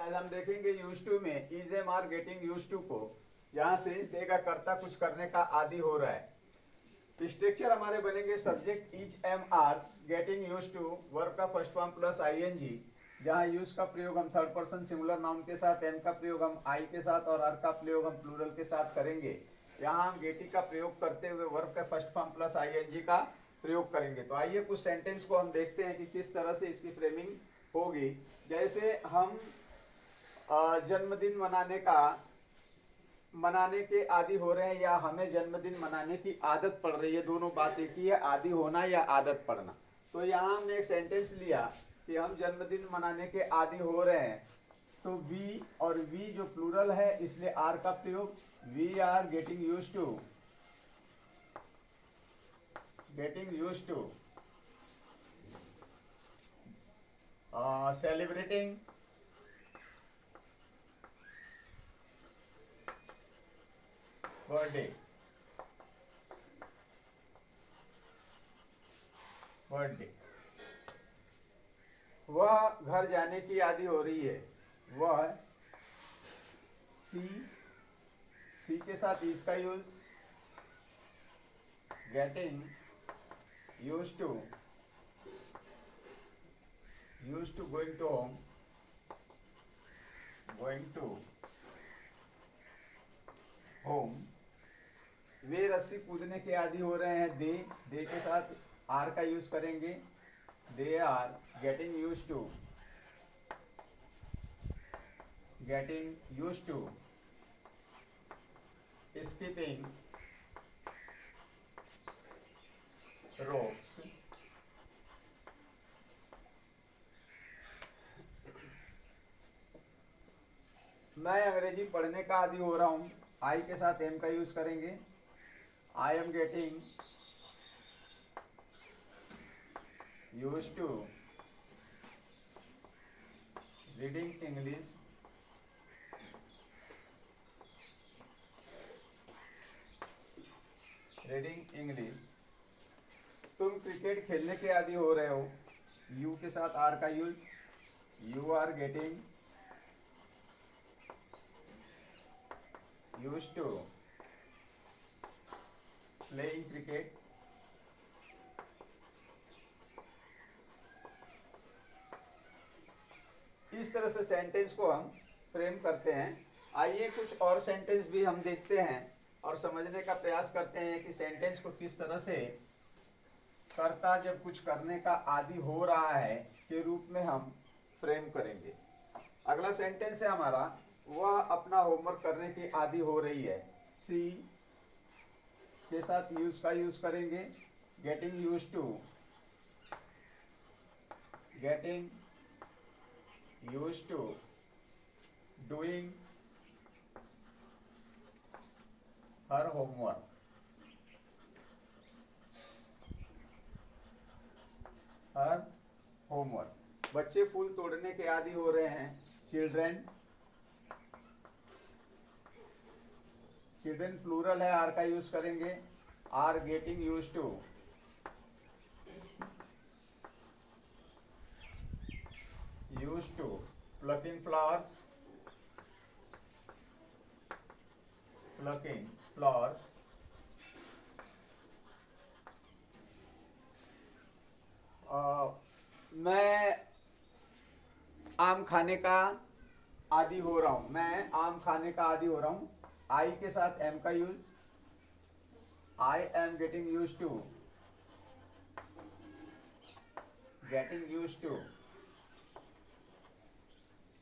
आज हम देखेंगे यूज टू में is am are getting use to को, जहाँ सेंस देगा कर्ता कुछ करने का आदी हो रहा है। स्ट्रक्चर हमारे बनेंगे subject is am are getting use to verb का first form plus I N G, जहाँ यूज का प्रयोग हम थर्ड पर्सन सिंगुलर नाउन के साथ, एम का प्रयोग हम आई के साथ और आर का प्रयोग हम प्लूरल के साथ करेंगे। यहाँ हम गेटिंग का प्रयोग करते हुए वर्ब का first form plus I N G का प्रयोग करेंगे। तो आइए कुछ सेंटेंस को हम देखते हैं कि किस तरह से इसकी फ्रेमिंग होगी। जैसे हम जन्मदिन मनाने के आदी हो रहे हैं या हमें जन्मदिन मनाने की आदत पड़ रही है, दोनों बात एक ही है, आदी होना या आदत पड़ना। तो यहाँ हमने एक सेंटेंस लिया कि हम जन्मदिन मनाने के आदी हो रहे हैं, तो वी और वी जो प्लूरल है इसलिए आर का प्रयोग, we are getting use to celebrating birthday वह घर जाने की आदी हो रही है, वह सी के साथ इज का use, getting use to going to home. वे रस्सी कूदने के आदी हो रहे हैं, दे के साथ आर का यूज करेंगे, they are getting use to skipping ropes. मैं अंग्रेजी पढ़ने का आदी हो रहा हूं, आई के साथ एम का यूज करेंगे, I am getting use to reading English. तुम क्रिकेट खेलने के आदी हो रहे हो, यू के साथ आर का use, you are getting use to playing cricket. इस तरह से सेंटेंस को हम फ्रेम करते हैं। आइए कुछ और सेंटेंस भी हम देखते हैं और समझने का प्रयास करते हैं कि सेंटेंस को किस तरह से कर्ता जब कुछ करने का आदी हो रहा है के रूप में हम फ्रेम करेंगे। अगला सेंटेंस है हमारा, वह अपना होमवर्क करने की आदी हो रही है, सी के साथ यूज का यूज करेंगे, getting use to doing her homework. बच्चे फूल तोड़ने के आदी हो रहे हैं, चिल्ड्रेन प्लूरल है, आर का यूज करेंगे, are getting use to plucking flowers. मैं आम खाने का आदी हो रहा हूं, आई के साथ एम का use, I am getting use to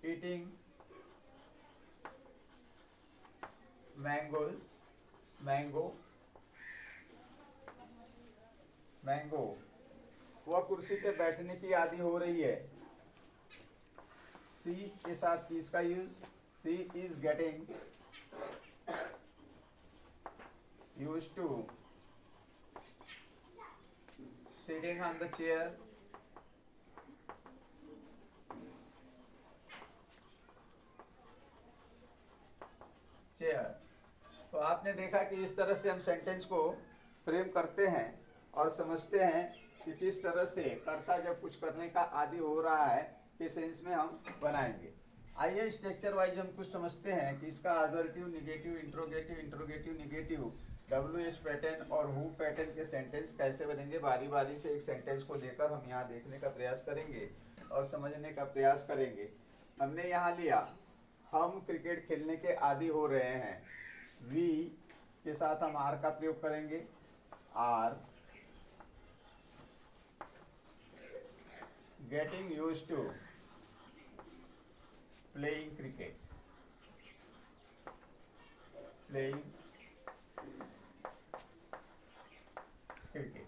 eating mango. वह कुर्सी पे बैठने की आदी हो रही है, सी के साथ इज का use, she is getting use to sitting on the chair. तो आपने देखा कि इस तरह से हम सेंटेंस को फ्रेम करते हैं और समझते हैं कि किस तरह से कर्ता जब कुछ करने का आदी हो रहा है के सेंस में हम बनाएंगे। आइए स्ट्रक्चर वाइज हम कुछ समझते हैं कि इसका assertive, negative, interrogative, interrogative, negative, WH pattern और हु पैटर्न के सेंटेंस कैसे बनेंगे। बारी बारी से एक सेंटेंस को लेकर हम यहाँ देखने का प्रयास करेंगे और समझने का प्रयास करेंगे। हमने यहाँ लिया, हम क्रिकेट खेलने के आदी हो रहे हैं। वी के साथ हम आर का प्रयोग करेंगे। Are getting used to playing cricket, playing cricket.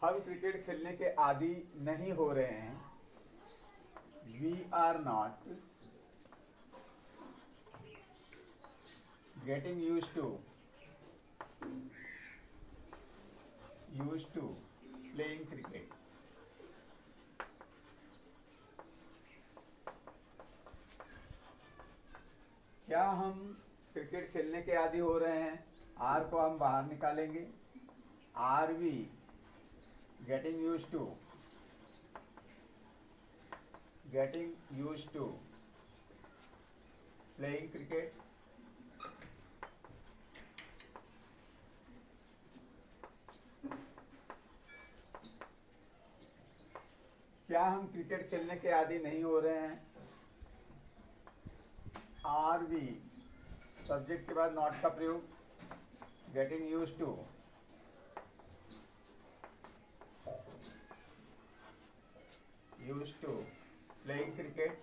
हम क्रिकेट खेलने के आदी नहीं हो रहे हैं। We are not getting used to playing cricket. क्या हम क्रिकेट खेलने के आदी हो रहे हैं? आर को हम बाहर निकालेंगे। Are we getting used to playing cricket. क्या हम क्रिकेट खेलने के आदी नहीं हो रहे हैं? आर वी सब्जेक्ट के बाद नॉट का प्रयोग, getting used to playing cricket.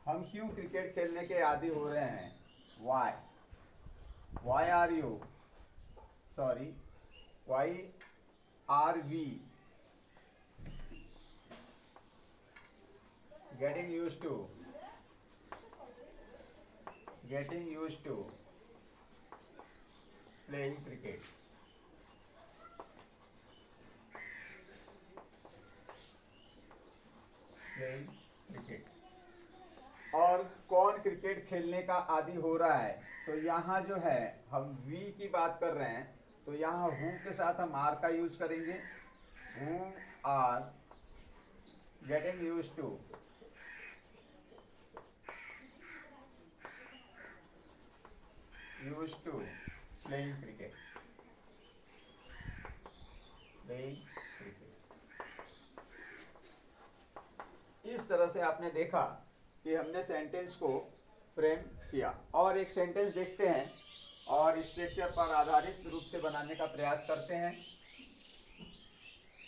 हम क्यों क्रिकेट खेलने के आदी हो रहे हैं? Why are we getting used to playing cricket। और कौन क्रिकेट खेलने का आदी हो रहा है? तो यहाँ जो है हम वी की बात कर रहे हैं, तो यहाँ हु के साथ हम आर का यूज करेंगे। Who are getting used to playing cricket. इस तरह से आपने देखा कि हमने सेंटेंस को फ्रेम किया। और एक सेंटेंस देखते हैं और स्ट्रक्चर पर आधारित रूप से बनाने का प्रयास करते हैं।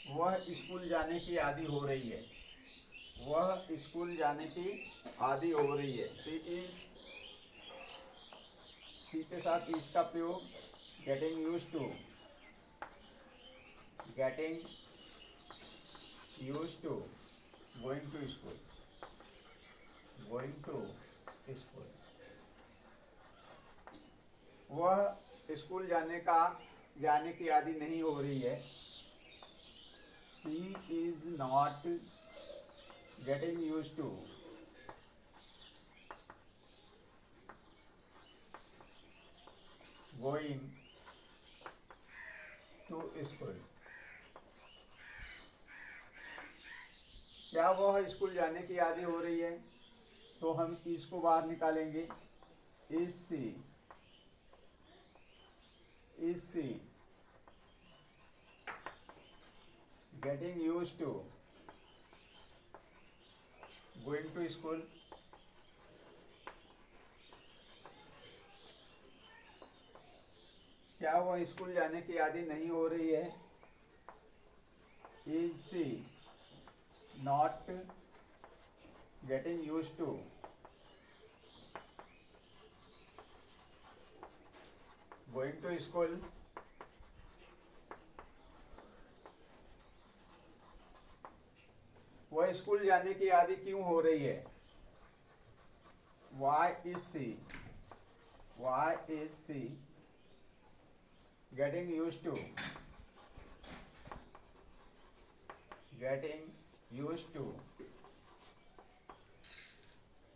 वह स्कूल जाने की आदी हो रही है। सी के साथ इस का प्रयोग, getting used to going to school. वह स्कूल जाने की आदी नहीं हो रही है। She is not getting used to going to school. क्या वह स्कूल जाने की आदी हो रही है? तो हम इसको बाहर निकालेंगे। Is she getting used to going to school. क्या वह स्कूल जाने की आदी नहीं हो रही है? Is she not getting used to going to school. वह स्कूल जाने की आदी क्यों हो रही है? Why is she getting used to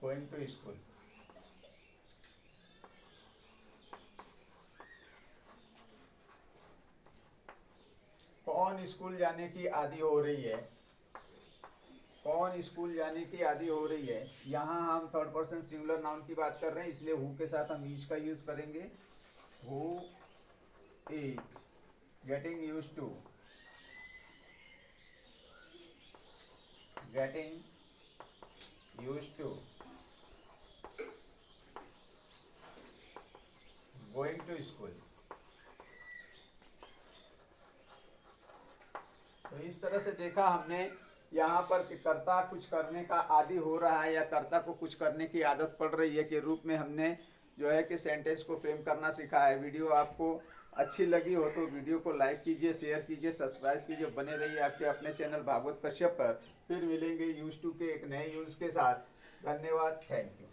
going to school? कौन स्कूल जाने की आदी हो रही है, कौन स्कूल जाने की आदी हो रही है। यहाँ हम थर्ड पर्सन सिंगुलर नाउन की बात कर रहे हैं, इसलिए हु के साथ हम इज का यूज करेंगे। Who is getting use to, getting use to going to school. तो इस तरह से देखा हमने यहाँ पर कि कर्ता कुछ करने का आदी हो रहा है या कर्ता को कुछ करने की आदत पड़ रही है के रूप में हमने जो है कि सेंटेंस को फ्रेम करना सीखा है। वीडियो आपको अच्छी लगी हो तो वीडियो को लाइक कीजिए, शेयर कीजिए, सब्सक्राइब कीजिए। बने रहिए आपके अपने चैनल भागवत कश्यप पर। फिर मिलेंगे यूज टू के एक नए यूज के साथ। धन्यवाद, थैंक यू।